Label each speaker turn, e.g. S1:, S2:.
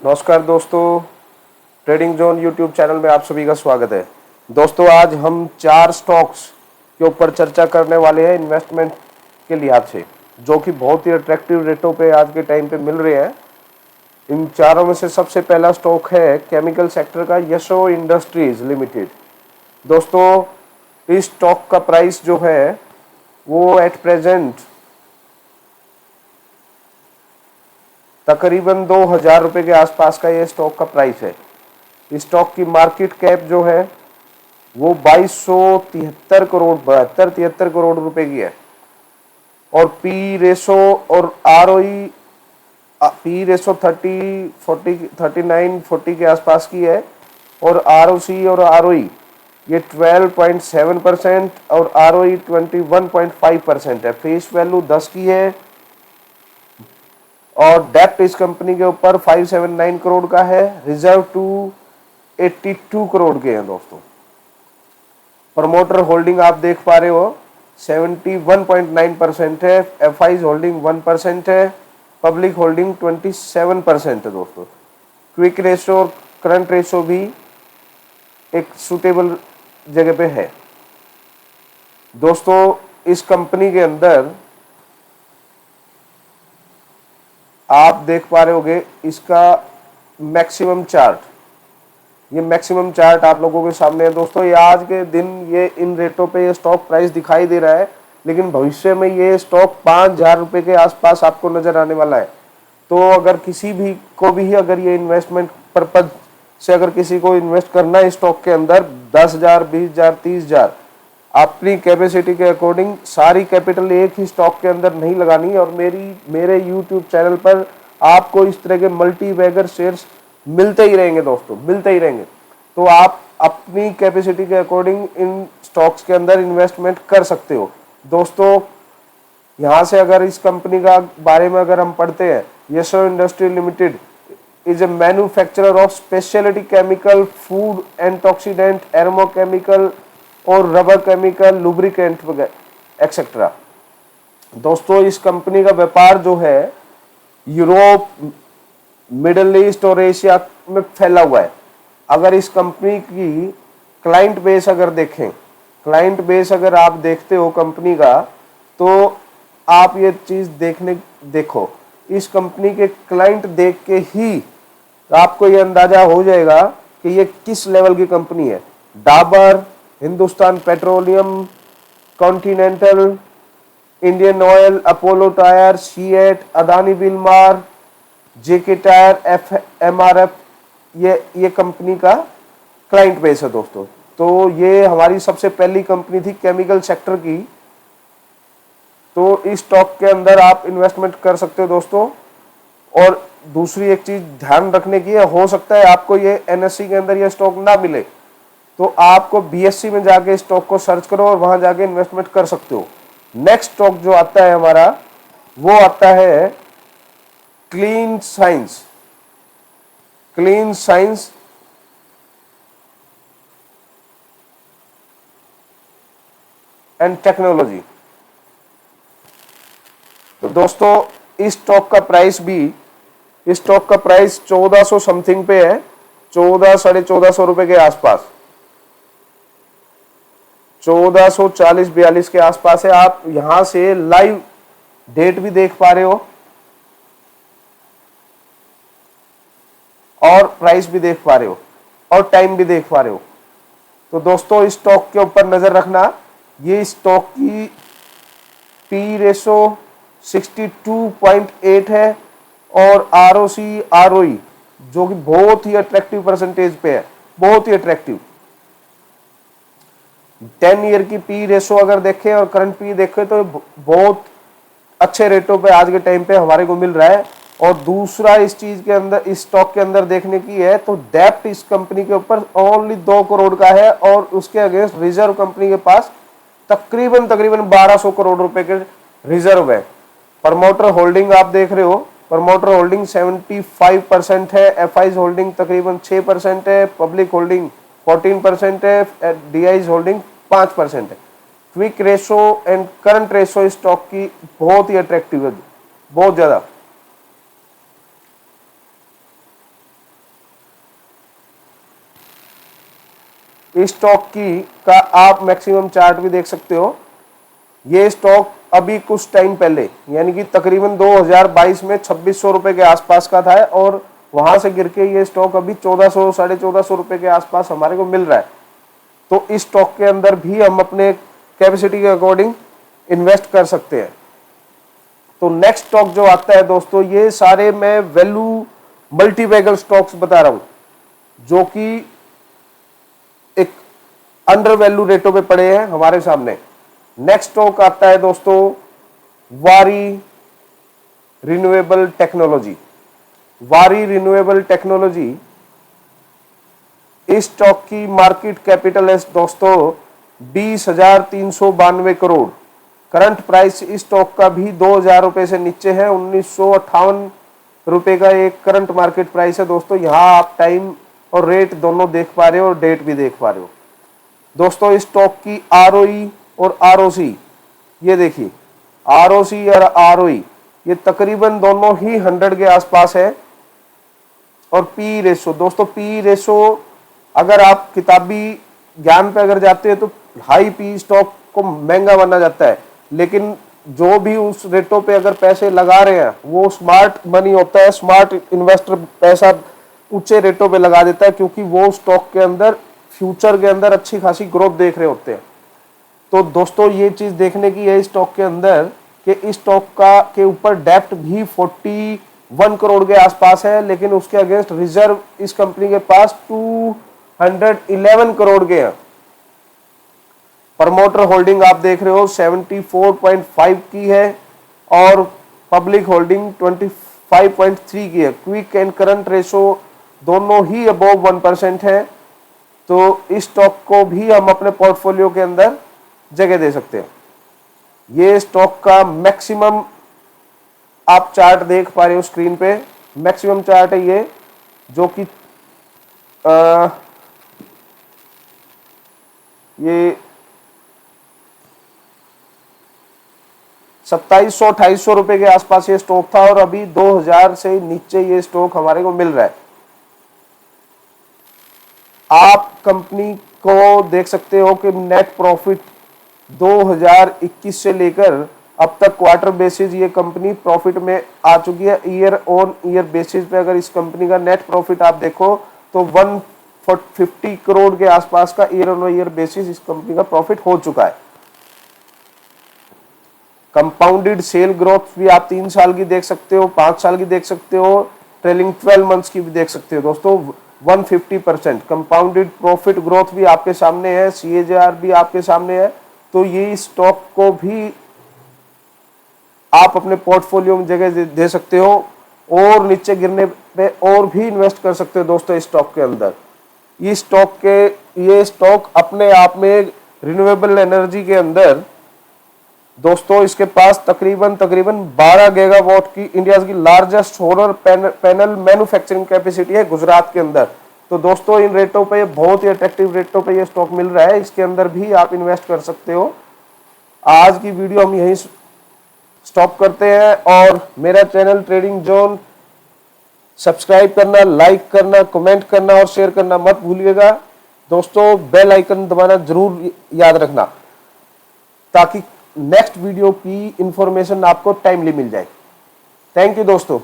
S1: नमस्कार दोस्तों, trading zone YouTube channel में आप सभी का स्वागत है। दोस्तों, आज हम 4 स्टॉक्स के ऊपर चर्चा करने वाले हैं इन्वेस्टमेंट के लिहाज से, जो कि बहुत ही अट्रैक्टिव रेटों पे आज के टाइम पे मिल रहे हैं। इन चारों में से सबसे पहला स्टॉक है केमिकल सेक्टर का यशो इंडस्ट्रीज लिमिटेड। दोस्तों, इस स्टॉक का प्राइस जो है वो एट प्रेजेंट तकरीबन 2000 रुपये के आसपास का ये स्टॉक का प्राइस है। इस स्टॉक की मार्केट कैप जो है वो 2273 करोड़ 73 करोड़ रुपए की है। और पी रेशो और आरओई पी रेशो 39-40 के आसपास की है। और आरओसी और आरओई ये 12.7% और आरओई 21.5% है। फेस वैल्यू 10 की है और डेप्ट इस कंपनी के ऊपर 579 करोड़ का है। रिजर्व 282 करोड़ के हैं। दोस्तों, प्रमोटर होल्डिंग आप देख पा रहे हो 71.9% है। एफआईज होल्डिंग 1% है। पब्लिक होल्डिंग 27% है। दोस्तों, क्विक रेशो और करंट रेशो भी एक सुटेबल जगह पे है। दोस्तों, इस कंपनी के अंदर आप देख पा रहे होगे इसका मैक्सिमम चार्ट, ये मैक्सिमम चार्ट आप लोगों के सामने है। दोस्तों, ये आज के दिन ये इन रेटों पे ये स्टॉक प्राइस दिखाई दे रहा है, लेकिन भविष्य में ये स्टॉक 5000 रुपये के आसपास आपको नजर आने वाला है। तो अगर किसी भी को भी अगर ये इन्वेस्टमेंट पर्पज से अगर किसी को इन्वेस्ट करना है स्टॉक के अंदर 10,000, 20,000, 30,000 अपनी कैपेसिटी के अकॉर्डिंग सारी कैपिटल एक ही स्टॉक के अंदर नहीं लगानी। और मेरे यूट्यूब चैनल पर आपको इस तरह के मल्टी बैगर शेयर्स मिलते ही रहेंगे। दोस्तों, मिलते ही रहेंगे। तो आप अपनी कैपेसिटी के अकॉर्डिंग इन स्टॉक्स के अंदर इन्वेस्टमेंट कर सकते हो। दोस्तों, यहाँ से अगर इस कंपनी का बारे में अगर हम पढ़ते हैं, Yasho industry limited is a manufacturer of speciality chemical, food antioxidant, aroma chemical और रबर केमिकल, लुब्रिकेंट वगैरह एक्सेट्रा। दोस्तों, इस कंपनी का व्यापार जो है यूरोप, मिडल ईस्ट और एशिया में फैला हुआ है। अगर इस कंपनी की क्लाइंट बेस अगर देखें, क्लाइंट बेस अगर आप देखते हो कंपनी का, तो आप ये चीज देखो, इस कंपनी के क्लाइंट देख के ही आपको ये अंदाजा हो जाएगा कि ये किस लेवल की कंपनी है। Dabur, Hindustan petroleum, Continental, Indian oil, Apollo tyre, CEAT, Adani Wilmar, JK tyre, MRF, ये कंपनी का क्लाइंट बेस है। दोस्तों, तो ये हमारी सबसे पहली कंपनी थी केमिकल सेक्टर की। तो इस स्टॉक के अंदर आप इन्वेस्टमेंट कर सकते हो। दोस्तों, और दूसरी एक चीज ध्यान रखने की है, हो सकता है आपको ये एनएससी के अंदर ये स्टॉक ना मिले, तो आपको बीएससी में जाके स्टॉक को सर्च करो और वहां जाके इन्वेस्टमेंट कर सकते हो। नेक्स्ट स्टॉक जो आता है हमारा, वो आता है क्लीन साइंस एंड टेक्नोलॉजी। तो दोस्तों, इस स्टॉक का प्राइस भी, इस स्टॉक का प्राइस 1400 समथिंग पे है, 1400-1450 रुपए के आसपास, 1440-42 के आसपास है। आप यहां से लाइव डेट भी देख पा रहे हो और प्राइस भी देख पा रहे हो और टाइम भी देख पा रहे हो। तो दोस्तों, इस स्टॉक के ऊपर नजर रखना। ये स्टॉक की पी रेशो 62.8 है और आरओसी आरओई जो कि बहुत ही अट्रैक्टिव परसेंटेज पे है, बहुत ही अट्रैक्टिव। 10 ईयर की पी रेशो अगर देखें और करंट पी देखें तो बहुत अच्छे रेटों पे आज के टाइम पे हमारे को मिल रहा है। और दूसरा इस चीज के अंदर, इस स्टॉक के अंदर देखने की है तो डेप्ट इस कंपनी के ऊपर ओनली 2 करोड़ का है और उसके अगेंस्ट रिजर्व कंपनी के पास तकरीबन 1200 करोड़ रुपए के रिजर्व है। प्रमोटर होल्डिंग आप देख रहे हो, प्रमोटर होल्डिंग 75% है। एफआईज होल्डिंग तकरीबन 6% है। पब्लिक होल्डिंग 14% है। डीआईज होल्डिंग 5% है। Quick ratio and current ratio stock की बहुत ही अट्रैक्टिव है, बहुत ज्यादा। इस स्टॉक की का आप मैक्सिमम चार्ट भी देख सकते हो। ये स्टॉक अभी कुछ टाइम पहले यानी कि तकरीबन 2022 में 2600 रुपए के आसपास का था और वहां से गिर के ये स्टॉक अभी 1400 साढ़े 1400 रुपए के आसपास हमारे को मिल रहा है। तो इस स्टॉक के अंदर भी हम अपने कैपेसिटी के अकॉर्डिंग इन्वेस्ट कर सकते हैं। तो नेक्स्ट स्टॉक जो आता है दोस्तों, ये सारे मैं वैल्यू मल्टी बैगल स्टॉक्स बता रहा हूं जो कि एक अंडर वैल्यू रेटों पे पड़े हैं हमारे सामने। नेक्स्ट स्टॉक आता है दोस्तों वारी रिन्यूएबल टेक्नोलॉजी। वारी रिन्यूएबल टेक्नोलॉजी, इस स्टॉक की मार्केट कैपिटल है दोस्तों 20,392 करोड़। करंट प्राइस इस स्टॉक का भी 2,000 रुपए से नीचे है, 1958 रुपए का एक करंट मार्केट प्राइस है दोस्तों। यहां आप टाइम और रेट दोनों देख पा रहे हो और डेट भी देख पा रहे हो दोस्तों। इस स्टॉक की आरओई और आरओसी, ये देखिए आरओसी और आरओई ये तकरीबन दोनों ही 100 के आसपास है। और पी रेशो दोस्तों, पी रेशो अगर आप किताबी ज्ञान पे अगर जाते हैं तो हाई पी स्टॉक को महंगा माना जाता है, लेकिन जो भी उस रेटों पे अगर पैसे लगा रहे हैं वो स्मार्ट मनी होता है। स्मार्ट इन्वेस्टर पैसा ऊंचे रेटों पे लगा देता है क्योंकि वो स्टॉक के अंदर फ्यूचर के अंदर अच्छी खासी ग्रोथ देख रहे होते हैं। तो दोस्तों ये चीज देखने की है इस स्टॉक के अंदर कि इस स्टॉक का के ऊपर डेप्ट भी 41 करोड़ के आसपास है, लेकिन उसके अगेंस्ट रिजर्व इस कंपनी के पास 211 करोड़ के हैं। प्रमोटर होल्डिंग आप देख रहे हो 74.5 की है और पब्लिक होल्डिंग 25.3 की है। क्विक एंड करंट रेशो दोनों ही अबव 1% है। तो इस स्टॉक को भी हम अपने पोर्टफोलियो के अंदर जगह दे सकते हैं। ये स्टॉक का मैक्सिमम आप चार्ट देख पा रहे हो स्क्रीन पे, मैक्सिमम चार्ट है ये जो कि ये 2700-2800 रुपए के आसपास ये स्टॉक था और अभी 2000 से नीचे ये स्टॉक हमारे को मिल रहा है। आप कंपनी को देख सकते हो कि नेट प्रॉफिट 2021 से लेकर अब तक क्वार्टर बेसिस ये कंपनी प्रॉफिट में आ चुकी है। ईयर ऑन ईयर बेसिस पे अगर इस कंपनी का नेट प्रॉफिट आप देखो तो 150 करोड़ के आसपास का ईयर ऑन ईयर बेसिस इस कंपनी का प्रॉफिट हो चुका है। कंपाउंडेड सेल ग्रोथ भी आप 3 साल की देख सकते हो, 5 साल की देख सकते हो, ट्रेलिंग 12 मंथ्स की भी देख सकते हो दोस्तों। 150% कंपाउंडेड प्रॉफिट ग्रोथ भी आपके सामने है, CAGR भी आपके सामने है। तो ये स्टॉक को भी आप अपने पोर्टफोलियो में जगह दे सकते हो और नीचे गिरने पे और भी इन्वेस्ट कर सकते हो दोस्तों इस स्टॉक के अंदर। ये स्टॉक अपने आप में रिन्यूएबल एनर्जी के अंदर दोस्तों इसके पास तकरीबन 12 गीगावाट की इंडिया की largest solar panel manufacturing capacity है गुजरात के अंदर। तो दोस्तों इन रेटों पे बहुत ही अट्रैक्टिव रेटों पे ये स्टॉक मिल रहा है, इसके अंदर भी आप इन्वेस्ट कर सकते हो। आज की वीडियो हम यहीं स्टॉप करते हैं और मेरा चैनल ट्रेडिंग जोन सब्सक्राइब करना, लाइक करना, कमेंट करना और शेयर करना मत भूलिएगा दोस्तों। बेल आइकन दबाना जरूर याद रखना ताकि नेक्स्ट वीडियो की इंफॉर्मेशन आपको टाइमली मिल जाए। थैंक यू दोस्तों।